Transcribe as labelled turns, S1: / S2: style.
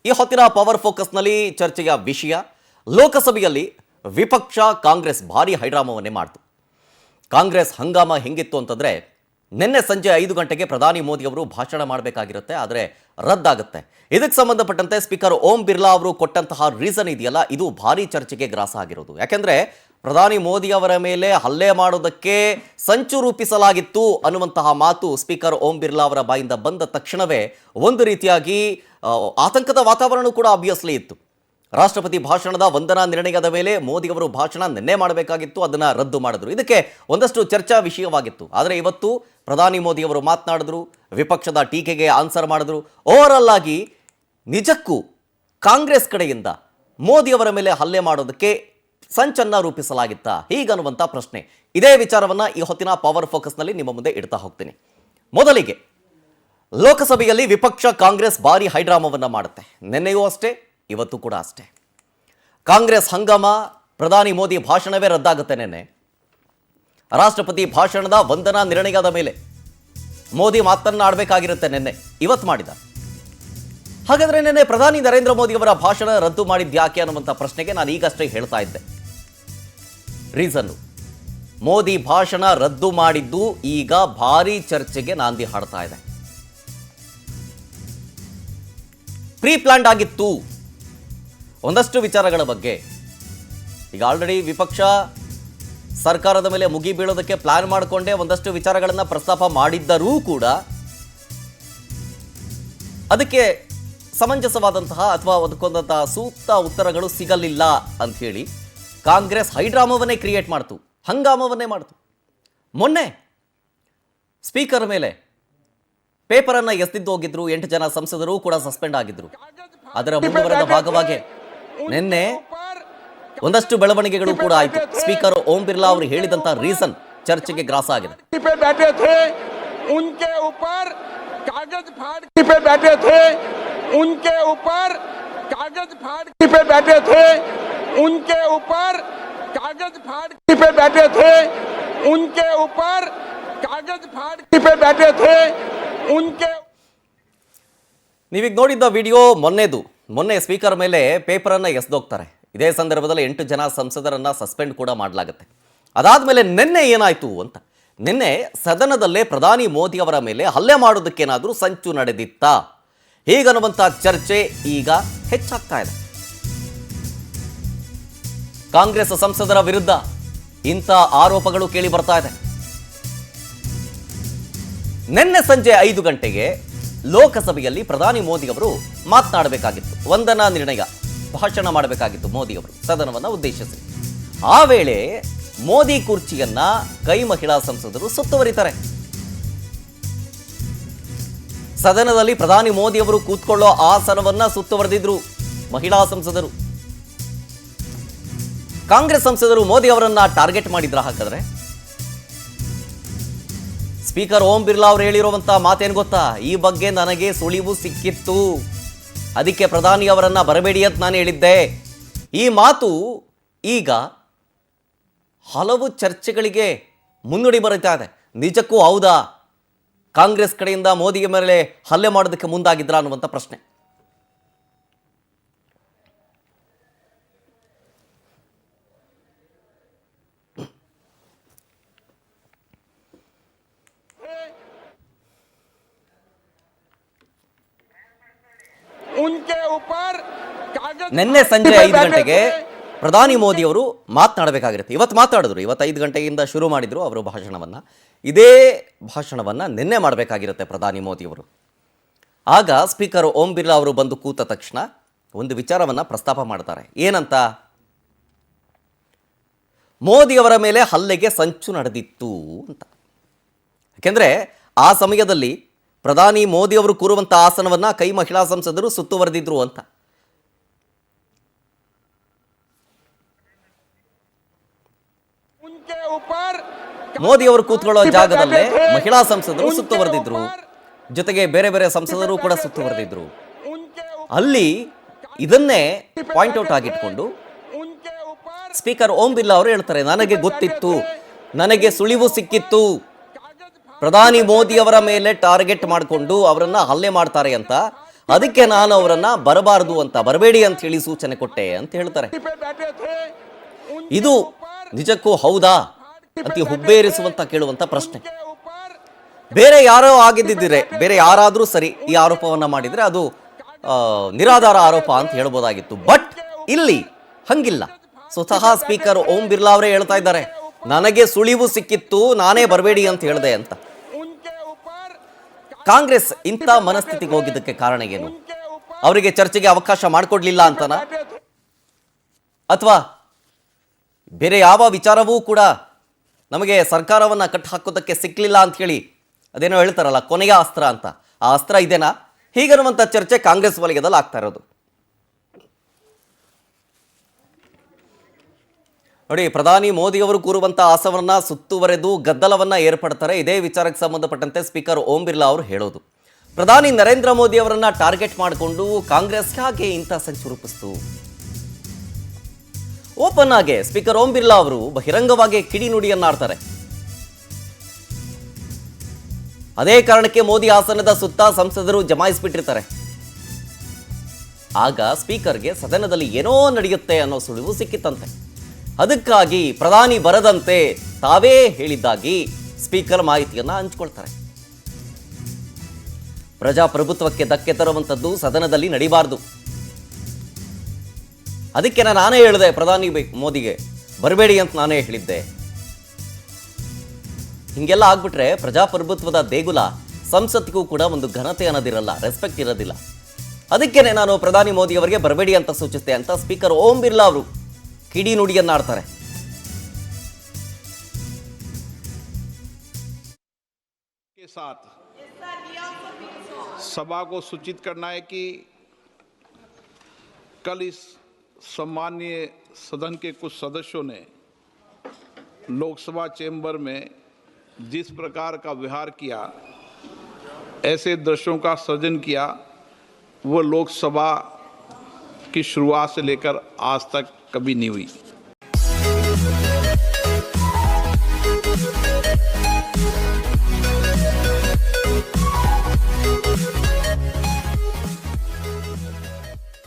S1: ಈ ಹೊತ್ತಿನ ಪವರ್ ಫೋಕಸ್ನಲ್ಲಿ ಚರ್ಚೆಯ ವಿಷಯ ಲೋಕಸಭೆಯಲ್ಲಿ ವಿಪಕ್ಷ ಕಾಂಗ್ರೆಸ್ ಭಾರಿ ಹೈಡ್ರಾಮವನ್ನೇ ಮಾಡಿತು. ಕಾಂಗ್ರೆಸ್ ಹಂಗಾಮ ಹೆಂಗಿತ್ತು ಅಂತಂದ್ರೆ ನಿನ್ನೆ ಸಂಜೆ 5 ಗಂಟೆಗೆ ಪ್ರಧಾನಿ ಮೋದಿ ಅವರು ಭಾಷಣ ಮಾಡಬೇಕಾಗಿರುತ್ತೆ, ಆದರೆ ರದ್ದಾಗುತ್ತೆ. ಇದಕ್ಕೆ ಸಂಬಂಧಪಟ್ಟಂತೆ ಸ್ಪೀಕರ್ ಓಂ ಬಿರ್ಲಾ ಅವರು ಕೊಟ್ಟಂತಹ ರೀಸನ್ ಇದೆಯಲ್ಲ, ಇದು ಭಾರಿ ಚರ್ಚೆಗೆ ಗ್ರಾಸ ಆಗಿರೋದು. ಯಾಕೆಂದ್ರೆ ಪ್ರಧಾನಿ ಮೋದಿ ಅವರ ಮೇಲೆ ಹಲ್ಲೆ ಮಾಡೋದಕ್ಕೆ ಸಂಚು ರೂಪಿಸಲಾಗಿತ್ತು ಅನ್ನುವಂತಹ ಮಾತು ಸ್ಪೀಕರ್ ಓಂ ಬಿರ್ಲಾ ಅವರ ಬಾಯಿಂದ ಬಂದ ತಕ್ಷಣವೇ ಒಂದು ರೀತಿಯಾಗಿ ಆತಂಕದ ವಾತಾವರಣ ಕೂಡ ಆಬ್ವಿಯಸ್ಲಿ ಇತ್ತು. ರಾಷ್ಟ್ರಪತಿ ಭಾಷಣದ ವಂದನಾ ನಿರ್ಣಯದ ಮೇಲೆ ಮೋದಿ ಅವರು ಭಾಷಣ ನಿನ್ನೆ ಮಾಡಬೇಕಾಗಿತ್ತು, ಅದನ್ನ ರದ್ದು ಮಾಡಿದ್ರು. ಇದಕ್ಕೆ ಒಂದಷ್ಟು ಚರ್ಚಾ ವಿಷಯವಾಗಿತ್ತು. ಆದರೆ ಇವತ್ತು ಪ್ರಧಾನಿ ಮೋದಿ ಅವರು ಮಾತನಾಡಿದ್ರು, ವಿಪಕ್ಷದ ಟೀಕೆಗೆ ಆನ್ಸರ್ ಮಾಡಿದ್ರು. ಓವರ್ ಆಗಿ ನಿಜಕ್ಕೂ ಕಾಂಗ್ರೆಸ್ ಕಡೆಯಿಂದ ಮೋದಿ ಅವರ ಮೇಲೆ ಹಲ್ಲೆ ಮಾಡೋದಕ್ಕೆ ಸಂಚನ್ನ ರೂಪಿಸಲಾಗಿತ್ತಾ ಹೀಗನ್ನುವಂಥ ಪ್ರಶ್ನೆ. ಇದೇ ವಿಚಾರವನ್ನ ಈ ಹೊತ್ತಿನ ಪವರ್ ಫೋಕಸ್ನಲ್ಲಿ ನಿಮ್ಮ ಮುಂದೆ ಇಡ್ತಾ ಹೋಗ್ತೀನಿ. ಮೊದಲಿಗೆ ಲೋಕಸಭೆಯಲ್ಲಿ ವಿಪಕ್ಷ ಕಾಂಗ್ರೆಸ್ ಭಾರಿ ಹೈಡ್ರಾಮವನ್ನ ಮಾಡುತ್ತೆ. ನಿನ್ನೆಯೂ ಅಷ್ಟೇ, ಇವತ್ತು ಕೂಡ ಅಷ್ಟೇ. ಕಾಂಗ್ರೆಸ್ ಹಂಗಾಮ, ಪ್ರಧಾನಿ ಮೋದಿ ಭಾಷಣವೇ ರದ್ದಾಗುತ್ತೆ. ನಿನ್ನೆ ರಾಷ್ಟ್ರಪತಿ ಭಾಷಣದ ವಂದನಾ ನಿರ್ಣಯದ ಮೇಲೆ ಮೋದಿ ಮಾತನ್ನಾಡಬೇಕಾಗಿರುತ್ತೆ, ನಿನ್ನೆ ಇವತ್ತು ಮಾಡಿದ್ದಾರೆ. ಹಾಗಾದ್ರೆ ನಿನ್ನೆ ಪ್ರಧಾನಿ ನರೇಂದ್ರ ಮೋದಿ ಅವರ ಭಾಷಣ ರದ್ದು ಮಾಡಿದ್ಯಾಕೆ ಅನ್ನುವಂಥ ಪ್ರಶ್ನೆಗೆ ನಾನು ಈಗಷ್ಟೇ ಹೇಳ್ತಾ ಇದ್ದೆ. ರೀಸನ್ನು ಮೋದಿ ಭಾಷಣ ರದ್ದು ಮಾಡಿದ್ದು ಈಗ ಭಾರಿ ಚರ್ಚೆಗೆ ನಾಂದಿ ಹಾಡ್ತಾ ಇದೆ. ಪ್ರೀ ಪ್ಲಾನ್ಡ್ ಆಗಿತ್ತು ಒಂದಷ್ಟು ವಿಚಾರಗಳ ಬಗ್ಗೆ. ಈಗ ಆಲ್ರೆಡಿ ವಿಪಕ್ಷ ಸರ್ಕಾರದ ಮೇಲೆ ಮುಗಿ ಬೀಳೋದಕ್ಕೆ ಪ್ಲಾನ್ ಮಾಡಿಕೊಂಡೇ ಒಂದಷ್ಟು ವಿಚಾರಗಳನ್ನು ಪ್ರಸ್ತಾಪ ಮಾಡಿದ್ದರೂ ಕೂಡ ಅದಕ್ಕೆ ಸಮಂಜಸವಾದಂತಹ ಅಥವಾ ಅದಕ್ಕೊಂದಂತಹ ಸೂಕ್ತ ಉತ್ತರಗಳು ಸಿಗಲಿಲ್ಲ ಅಂತ ಹೇಳಿ ಕಾಂಗ್ರೆಸ್ ಹೈಡ್ರಾಮವನ್ನೇ ಕ್ರಿಯೇಟ್ ಮಾಡ್ತು, ಹಂಗಾಮವನ್ನೇ ಮಾಡ್ತು. ಮೊನ್ನೆ ಸ್ಪೀಕರ್ ಮೇಲೆ ಪೇಪರನ್ನು ಎಸೆದಿದ್ದು ಹೋಗಿದ್ರು 8 ಜನ ಸಂಸದರು ಕೂಡ ಸಸ್ಪೆಂಡ್ ಆಗಿದ್ರು. ಅದರ ಮುಂದುವರೆದ ಭಾಗವಾಗಿ ನಿನ್ನೆ ಒಂದಷ್ಟು ಬೆಳವಣಿಗೆಗಳು ಕೂಡ ಆಯಿತು. ಸ್ಪೀಕರ್ ಓಂ ಬಿರ್ಲಾ ಅವರು ಹೇಳಿದಂತ ರೀಸನ್ ಚರ್ಚೆಗೆ ಗ್ರಾಸ ಆಗಿದೆ.
S2: कागज फाड़ पे बैठे थे, उनके ऊपर कागज फाड़ पे बैठे थे, उनके ऊपर कागज फाड़ पे बैठे थे, उनके ऊपर कागज फाड़ पे बैठे थे, उनके
S1: ನೀವೀಗ ನೋಡಿದ್ದ ವಿಡಿಯೋ ಮೊನ್ನೆ ಸ್ಪೀಕರ್ ಮೇಲೆ ಪೇಪರನ್ನು ಎಸೆದೋಗ್ತಾರೆ. ಇದೇ ಸಂದರ್ಭದಲ್ಲಿ 8 ಜನ ಸಂಸದರನ್ನ ಸಸ್ಪೆಂಡ್ ಕೂಡ ಮಾಡಲಾಗುತ್ತೆ. ಅದಾದ್ಮೇಲೆ ನಿನ್ನೆ ಏನಾಯ್ತು ಅಂತ, ನಿನ್ನೆ ಸದನದಲ್ಲೇ ಪ್ರಧಾನಿ ಮೋದಿ ಅವರ ಮೇಲೆ ಹಲ್ಲೆ ಮಾಡೋದಕ್ಕೇನಾದರೂ ಸಂಚು ನಡೆದಿತ್ತಾ ಹೀಗನ್ನುವಂಥ ಚರ್ಚೆ ಈಗ ಹೆಚ್ಚಾಗ್ತಾ ಇದೆ. ಕಾಂಗ್ರೆಸ್ ಸಂಸದರ ವಿರುದ್ಧ ಇಂಥ ಆರೋಪಗಳು ಕೇಳಿ ಬರ್ತಾ ಇದೆ. ನಿನ್ನೆ ಸಂಜೆ 5 ಗಂಟೆಗೆ ಲೋಕಸಭೆಯಲ್ಲಿ ಪ್ರಧಾನಿ ಮೋದಿ ಅವರು ಮಾತನಾಡಬೇಕಾಗಿತ್ತು, ವಂದನಾ ನಿರ್ಣಯ ಭಾಷಣ ಮಾಡಬೇಕಾಗಿತ್ತು ಮೋದಿ ಅವರು ಸದನವನ್ನು ಉದ್ದೇಶಿಸಿ. ಆ ವೇಳೆ ಮೋದಿ ಕುರ್ಚಿಯನ್ನ ಕೈ ಮಹಿಳಾ ಸಂಸದರು ಸುತ್ತುವರಿತಾರೆ. ಸದನದಲ್ಲಿ ಪ್ರಧಾನಿ ಮೋದಿ ಅವರು ಕೂತ್ಕೊಳ್ಳೋ ಆಸನವನ್ನ ಸುತ್ತುವರೆದಿದ್ರು ಮಹಿಳಾ ಸಂಸದರು. ಕಾಂಗ್ರೆಸ್ ಸಂಸದರು ಮೋದಿ ಅವರನ್ನ ಟಾರ್ಗೆಟ್ ಮಾಡಿದ್ರ? ಹಾಗಾದ್ರೆ ಸ್ಪೀಕರ್ ಓಂ ಬಿರ್ಲಾ ಅವರು ಹೇಳಿರುವಂತಹ ಮಾತೇನು ಗೊತ್ತಾ? ಈ ಬಗ್ಗೆ ನನಗೆ ಸುಳಿವು ಸಿಕ್ಕಿತ್ತು, ಅದಕ್ಕೆ ಪ್ರಧಾನಿ ಅವರನ್ನ ಬರಬೇಡಿ ಅಂತ ನಾನು ಹೇಳಿದ್ದೆ. ಈ ಮಾತು ಈಗ ಹಲವು ಚರ್ಚೆಗಳಿಗೆ ಮುನ್ನುಡಿ ಬರೀತಾ ಇದೆ. ನಿಜಕ್ಕೂ ಹೌದಾ ಕಾಂಗ್ರೆಸ್ ಕಡೆಯಿಂದ ಮೋದಿಯ ಮೇಲೆ ಹಲ್ಲೆ ಮಾಡೋದಕ್ಕೆ ಮುಂದಾಗಿದ್ರ ಅನ್ನುವಂಥ ಪ್ರಶ್ನೆ. ನಿನ್ನೆ ಸಂಜೆ 5 ಗಂಟೆಗೆ ಪ್ರಧಾನಿ ಮೋದಿ ಅವರು ಮಾತನಾಡಬೇಕಾಗಿರುತ್ತೆ. ಇವತ್ತು ಮಾತಾಡಿದ್ರು, ಇವತ್ತು 5 ಗಂಟೆಯಿಂದ ಶುರು ಮಾಡಿದ್ರು ಅವರು ಭಾಷಣವನ್ನು. ಇದೇ ಭಾಷಣವನ್ನು ನಿನ್ನೆ ಮಾಡಬೇಕಾಗಿರುತ್ತೆ ಪ್ರಧಾನಿ ಮೋದಿ ಅವರು. ಆಗ ಸ್ಪೀಕರ್ ಓಂ ಬಿರ್ಲಾ ಅವರು ಬಂದು ಕೂತ ತಕ್ಷಣ ಒಂದು ವಿಚಾರವನ್ನು ಪ್ರಸ್ತಾಪ ಮಾಡ್ತಾರೆ. ಏನಂತ? ಮೋದಿ ಅವರ ಮೇಲೆ ಹಲ್ಲೆಗೆ ಸಂಚು ನಡೆದಿತ್ತು ಅಂತ. ಯಾಕೆಂದರೆ ಆ ಸಮಯದಲ್ಲಿ ಪ್ರಧಾನಿ ಮೋದಿ ಅವರು ಕೂರುವಂಥ ಆಸನವನ್ನು ಕೈ ಮಹಿಳಾ ಸಂಸದರು ಸುತ್ತುವರೆದಿದ್ರು ಅಂತ. ಮೋದಿ ಅವರು ಕೂತ್ಕೊಳ್ಳೋ ಜಾಗದಲ್ಲೇ ಮಹಿಳಾ ಸಂಸದರು ಸುತ್ತುವರೆದಿದ್ರು, ಜೊತೆಗೆ ಬೇರೆ ಬೇರೆ ಸಂಸದರು ಕೂಡ ಸುತ್ತುವರೆದಿದ್ರು. ಅಲ್ಲಿ ಇದನ್ನೇ point out ಆಗಿಟ್ಕೊಂಡು speaker Om Birla ಅವರು ಹೇಳ್ತಾರೆ, ನನಗೆ ಗೊತ್ತಿತ್ತು, ನನಗೆ ಸುಳಿವು ಸಿಕ್ಕಿತ್ತು, ಪ್ರಧಾನಿ ಮೋದಿ ಅವರ ಮೇಲೆ ಟಾರ್ಗೆಟ್ ಮಾಡಿಕೊಂಡು ಅವರನ್ನ ಹಲ್ಲೆ ಮಾಡ್ತಾರೆ ಅಂತ. ಅದಕ್ಕೆ ನಾನು ಅವರನ್ನ ಬರಬಾರದು ಅಂತ, ಬರಬೇಡಿ ಅಂತ ಹೇಳಿ ಸೂಚನೆ ಕೊಟ್ಟೆ ಅಂತ ಹೇಳ್ತಾರೆ.
S2: पे बैठे थे
S1: ಇದು ನಿಜಕ್ಕೂ ಹೌದಾ ಅಂತ ಹುಬ್ಬೇರಿಸುವಂತ ಕೇಳುವಂತ ಪ್ರಶ್ನೆ.
S2: उनके ऊपर
S1: ಬೇರೆ ಯಾರೋ ಆಗಿದ್ದಿದ್ರೆ, ಬೇರೆ ಯಾರಾದರೂ ಸರಿ ಈ ಆರೋಪವನ್ನ ಮಾಡಿದ್ರೆ ಅದು ನಿರಾಧಾರ ಆರೋಪ ಅಂತ ಹೇಳ್ಬೋದಾಗಿತ್ತು. ಬಟ್ ಇಲ್ಲಿ ಹಂಗಿಲ್ಲ. ಸ್ವತಃ ಸ್ಪೀಕರ್ ಓಂ ಬಿರ್ಲಾ ಅವರೇ ಹೇಳ್ತಾ ಇದ್ದಾರೆ, ನನಗೆ ಸುಳಿವು ಸಿಕ್ಕಿತ್ತು, ನಾನೇ ಬರಬೇಡಿ ಅಂತ ಹೇಳಿದೆ ಅಂತ.
S2: उनके ऊपर
S1: ಕಾಂಗ್ರೆಸ್ ಇಂಥ ಮನಸ್ಥಿತಿಗೆ ಹೋಗಿದ್ದಕ್ಕೆ ಕಾರಣ ಏನು?
S2: उनके ऊपर
S1: ಅವರಿಗೆ ಚರ್ಚೆಗೆ ಅವಕಾಶ ಮಾಡಿಕೊಡ್ಲಿಲ್ಲ ಅಂತನ,
S2: बैठे थे
S1: ಅಥವಾ ಬೇರೆ ಯಾವ ವಿಚಾರವೂ ಕೂಡ ನಮಗೆ ಸರ್ಕಾರವನ್ನ ಕಟ್ಟು ಹಾಕೋದಕ್ಕೆ ಸಿಕ್ಕಲಿಲ್ಲ ಅಂತ ಹೇಳಿ ಅದೇನೋ ಹೇಳ್ತಾರಲ್ಲ ಕೊನೆಯ ಅಸ್ತ್ರ ಅಂತ, ಆ ಅಸ್ತ್ರ ಇದೇನಾ? ಹೀಗಿರುವಂಥ ಚರ್ಚೆ ಕಾಂಗ್ರೆಸ್ ವಲಯದಲ್ಲಿ ಆಗ್ತಾ ಇರೋದು. ನೋಡಿ, ಪ್ರಧಾನಿ ಮೋದಿ ಅವರು ಕೂರುವಂಥ ಆಸನವನ್ನ ಸುತ್ತುವರೆದು ಗದ್ದಲವನ್ನ ಏರ್ಪಡ್ತಾರೆ. ಇದೇ ವಿಚಾರಕ್ಕೆ ಸಂಬಂಧಪಟ್ಟಂತೆ ಸ್ಪೀಕರ್ ಓಂ ಬಿರ್ಲಾ ಅವರು ಹೇಳೋದು, ಪ್ರಧಾನಿ ನರೇಂದ್ರ ಮೋದಿ ಅವರನ್ನ ಟಾರ್ಗೆಟ್ ಮಾಡಿಕೊಂಡು ಕಾಂಗ್ರೆಸ್ ಹೇಗೆ ಇಂಥ ಸಂಚು ರೂಪಿಸ್ತು? ಓಪನ್ ಆಗಿ ಸ್ಪೀಕರ್ ಓಂ ಬಿರ್ಲಾ ಅವರು ಬಹಿರಂಗವಾಗಿ ಕಿಡಿ ನುಡಿಯನ್ನಾಡ್ತಾರೆ. ಅದೇ ಕಾರಣಕ್ಕೆ ಮೋದಿ ಆಸನದ ಸುತ್ತ ಸಂಸದರು ಜಮಾಯಿಸಿಬಿಟ್ಟಿರ್ತಾರೆ. ಆಗ ಸ್ಪೀಕರ್ಗೆ ಸದನದಲ್ಲಿ ಏನೋ ನಡೆಯುತ್ತೆ ಅನ್ನೋ ಸುಳಿವು ಸಿಕ್ಕಿತ್ತಂತೆ. ಅದಕ್ಕಾಗಿ ಪ್ರಧಾನಿ ಬರದಂತೆ ತಾವೇ ಹೇಳಿದ್ದಾಗಿ ಸ್ಪೀಕರ್ ಮಾಹಿತಿಯನ್ನ ಹಂಚಿಕೊಳ್ತಾರೆ. ಪ್ರಜಾಪ್ರಭುತ್ವಕ್ಕೆ ಧಕ್ಕೆ ತರುವಂಥದ್ದು ಸದನದಲ್ಲಿ ನಡೀಬಾರ್ದು. ಅದಕ್ಕೆ ನಾನೇ ಹೇಳಿದೆ ಪ್ರಧಾನಿ ಮೋದಿಗೆ ಬರಬೇಡಿ ಅಂತ ನಾನೇ ಹೇಳಿದ್ದೆ. ಹಿಂಗೆಲ್ಲ ಆಗ್ಬಿಟ್ರೆ ಪ್ರಜಾಪ್ರಭುತ್ವದ ದೇಗುಲ ಸಂಸತ್ತಿಗೂ ಕೂಡ ಒಂದು ಘನತೆ ಅನ್ನೋದಿರಲ್ಲ, ರೆಸ್ಪೆಕ್ಟ್ ಇರೋದಿಲ್ಲ. ಅದಕ್ಕೇನೆ ನಾನು ಪ್ರಧಾನಿ ಮೋದಿ ಅವರಿಗೆ ಬರಬೇಡಿ ಅಂತ ಸೂಚಿಸಿದೆ ಅಂತ ಸ್ಪೀಕರ್ ಓಂ ಬಿರ್ಲಾ ಅವರು ಕಿಡಿ ನುಡಿಯನ್ನಾಡ್ತಾರೆ.
S3: के साथ सभा को सूचित करना है कि कल इस सम्मानीय सदन के कुछ सदस्यों ने लोकसभा चैम्बर में जिस प्रकार का व्यवहार किया, ऐसे दृश्यों का सृजन किया, वो लोकसभा की शुरुआत से लेकर आज तक कभी नहीं हुई।